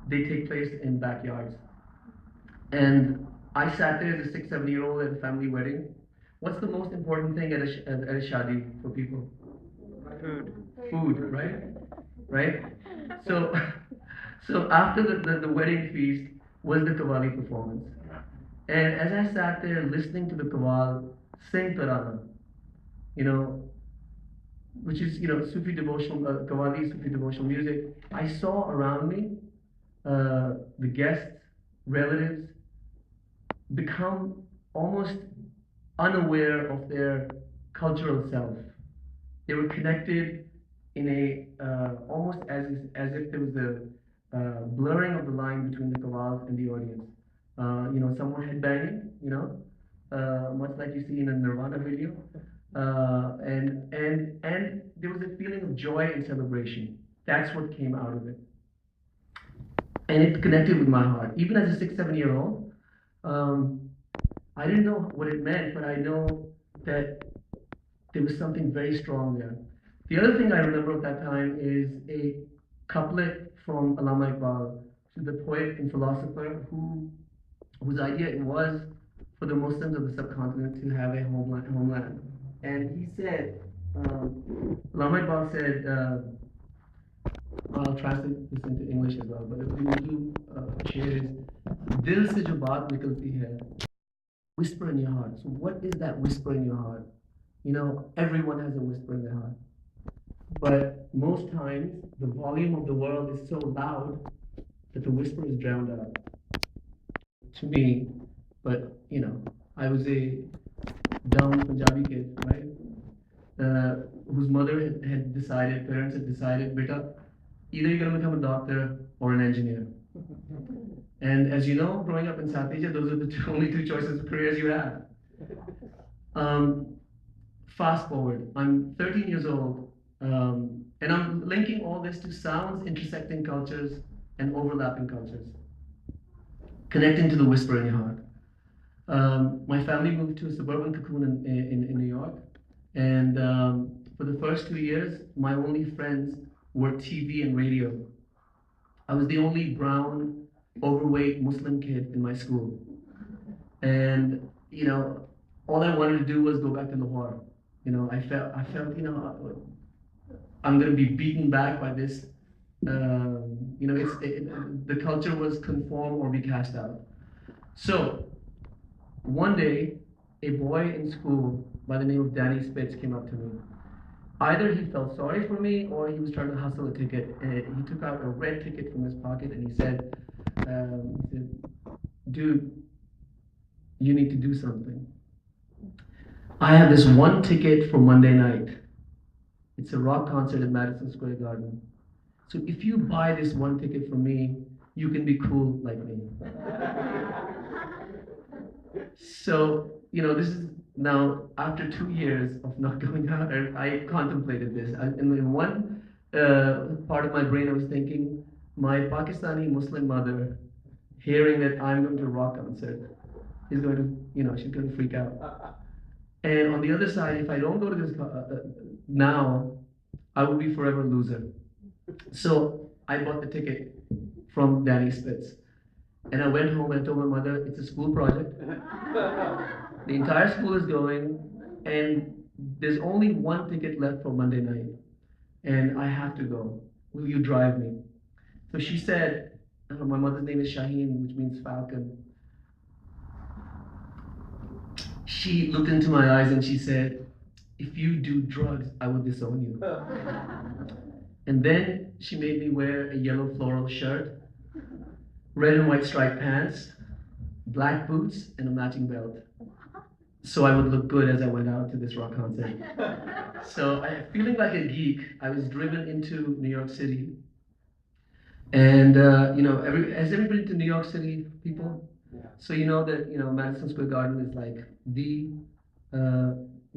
they take place in backyards. And I sat there as a 6, 7 year old at a family wedding. What's the most important thing at a shadi for people? Food. Food, right? Right? So, so after the wedding feast was the Qawwali performance. And as I sat there listening to the Qawwal sing Tarana, you know, which is, Sufi devotional, Qawwali Sufi devotional music, I saw around me the guests, relatives, become almost unaware of their cultural self. They were connected in a almost as if there was a blurring of the line between the Qawwals and the audience. Some were headbanging, much like you see in a Nirvana video, and there was a feeling of joy and celebration. That's what came out of it, and it connected with my heart. Even as a 6, 7 year old, um, I didn't know what it meant, but I know that there was something very strong there. The other thing I remember of that time is a couplet from Allama Iqbal, to the poet and philosopher whose idea it was for the Muslims of the subcontinent to have a homeland. And he said, Allama Iqbal said, I'll translate this into English as well, but the Urdu share is, Dil se jo baat nikalti hai, whisper in your heart. So what is that whisper in your heart? Everyone has a whisper in their heart. But most times, the volume of the world is so loud that the whisper is drowned out. To me, but I was a dumb Punjabi kid, right? Whose mother had decided, parents had decided, beta, either you're going to become a doctor or an engineer. And as you know, growing up in South Asia, those are the only two choices of careers you have. Fast forward, I'm 13 years old, and I'm linking all this to sounds intersecting cultures and overlapping cultures, connecting to the whisper in your heart. My family moved to a suburban cocoon in New York, and for the first 2 years, my only friends were TV and radio. I was the only brown, overweight Muslim kid in my school. And, all I wanted to do was go back to Lahore. I felt, I'm going to be beaten back by this. The culture was conform or be cast out. So one day, a boy in school by the name of Danny Spitz came up to me. Either he felt sorry for me or he was trying to hustle a ticket. And he took out a red ticket from his pocket and he said, dude, you need to do something. I have this one ticket for Monday night. It's a rock concert at Madison Square Garden. So if you buy this one ticket from me, you can be cool like me. So, this is now after 2 years of not going out, I contemplated this. In one part of my brain, I was thinking, my Pakistani Muslim mother, hearing that I'm going to a rock concert, is going to, she's going to freak out. And on the other side, if I don't go to this now, I will be forever loser. So I bought the ticket from Danny Spitz. And I went home and I told my mother, it's a school project. The entire school is going, and there's only one ticket left for Monday night. And I have to go. Will you drive me? So she said, my mother's name is Shaheen, which means falcon. She looked into my eyes and she said, if you do drugs, I will disown you. And then she made me wear a yellow floral shirt, red and white striped pants, black boots, and a matching belt. So I would look good as I went out to this rock concert. So feeling like a geek, I was driven into New York City. And has everybody been to New York City, people? Yeah. So you know that Madison Square Garden is like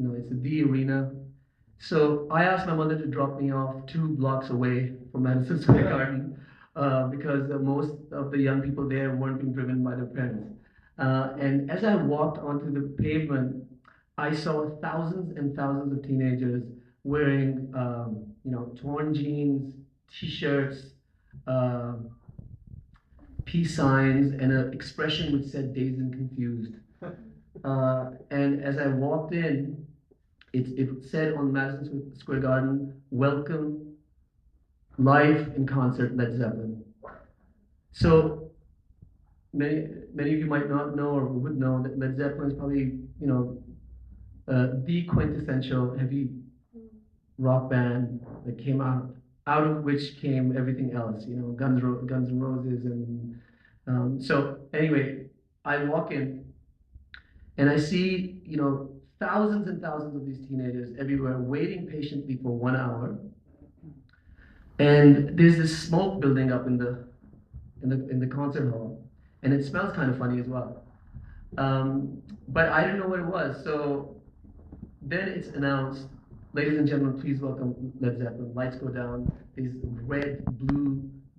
it's the arena. So I asked my mother to drop me off 2 blocks away from Madison Square Garden because most of the young people there weren't being driven by their parents. And as I walked onto the pavement, I saw thousands and thousands of teenagers wearing torn jeans, t-shirts, peace signs and an expression which said dazed and confused. And as I walked in, it said on Madison Square Garden, "Welcome, live in concert, Led Zeppelin." So many of you might not know or would know that Led Zeppelin is probably, the quintessential heavy rock band that came out of which came everything else, Guns N' Roses, and so anyway, I walk in and I see, thousands and thousands of these teenagers everywhere waiting patiently for 1 hour, and there's this smoke building up in the concert hall, and it smells kind of funny as well. But I didn't know what it was, so then it's announced, "Ladies and gentlemen, please welcome Led Zeppelin." Lights go down, these red, blue,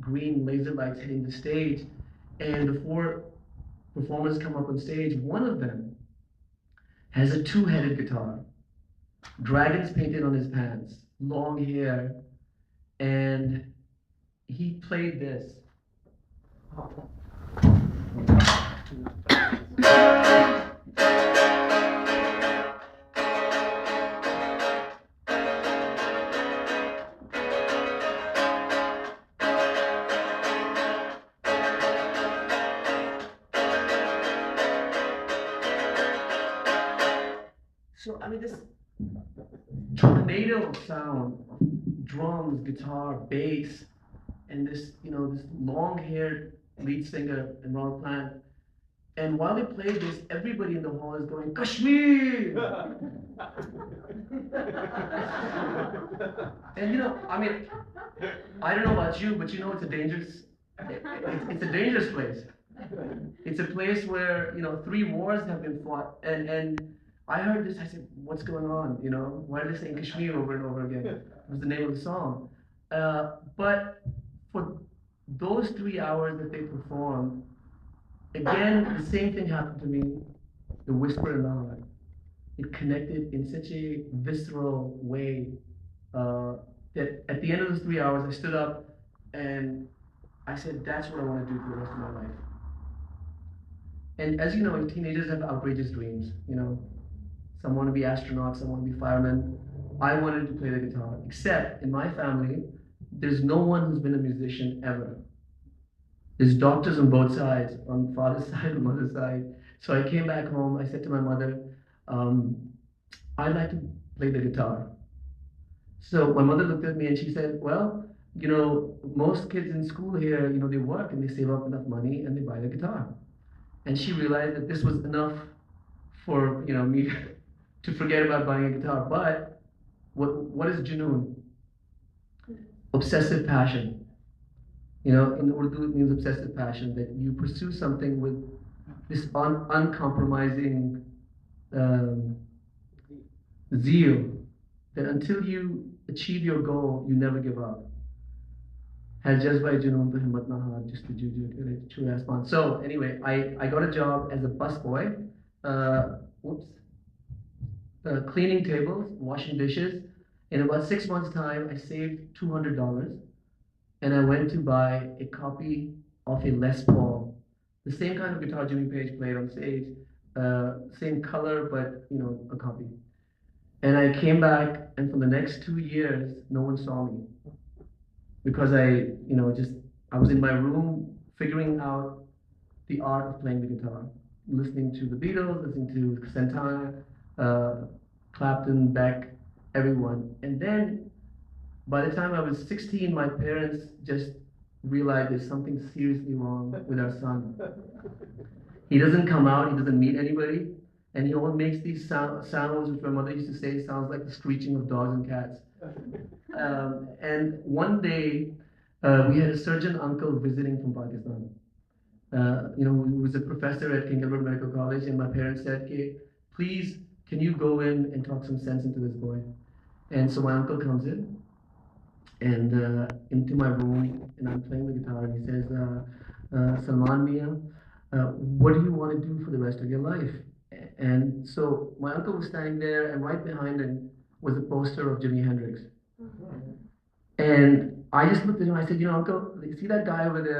green laser lights hitting the stage, and the four performers come up on stage. One of them has a two-headed guitar, dragons painted on his pants, long hair, and he played this. So, I mean, this tornado of sound, drums, guitar, bass, and this long-haired lead singer in Ronald Plant. And while they play this, everybody in the hall is going, "Kashmir!" And I mean, I don't know about you, but it's a dangerous place. It's a place where, 3 wars have been fought, and I heard this, I said, "What's going on? Why are they saying Kashmir over and over again?" It was the name of the song. But for those 3 hours that they performed, again, the same thing happened to me, the whisper in the heart. It connected in such a visceral way that at the end of those 3 hours, I stood up and I said, "That's what I want to do for the rest of my life." And as you know, teenagers have outrageous dreams. Some want to be astronauts, some want to be firemen. I wanted to play the guitar, except in my family, there's no one who's been a musician ever. There's doctors on both sides, on father's side and mother's side. So I came back home, I said to my mother, "I'd like to play the guitar." So my mother looked at me and she said, "Well, most kids in school here, they work and they save up enough money and they buy the guitar." And she realized that this was enough for, me to forget about buying a guitar. But what is Junoon? Obsessive passion. In Urdu it means obsessive passion, that you pursue something with this uncompromising zeal, that until you achieve your goal, you never give up. Has Jazba Junoon to himmat na haar, just to juju asman. So anyway, I got a job as a busboy, cleaning tables, washing dishes. In about 6 months' time, I saved $200, and I went to buy a copy of a Les Paul, the same kind of guitar Jimmy Page played on stage, same color, but a copy. And I came back, and for the next 2 years, no one saw me, because I was in my room figuring out the art of playing the guitar, listening to the Beatles, listening to Santana, Clapton, Beck, everyone. And then by the time I was 16, my parents just realized there's something seriously wrong with our son. He doesn't come out, he doesn't meet anybody, and he only makes these sounds, which my mother used to say sounds like the screeching of dogs and cats. And one day, we had a surgeon uncle visiting from Pakistan. Who was a professor at King Albert Medical College, and my parents said, "Okay, please, can you go in and talk some sense into this boy?" And so my uncle comes in, and into my room, and I'm playing the guitar, and he says, "Salman Mia, what do you want to do for the rest of your life?" And so my uncle was standing there, and right behind him was a poster of Jimi Hendrix. And I just looked at him, I said, "Uncle, see that guy over there?"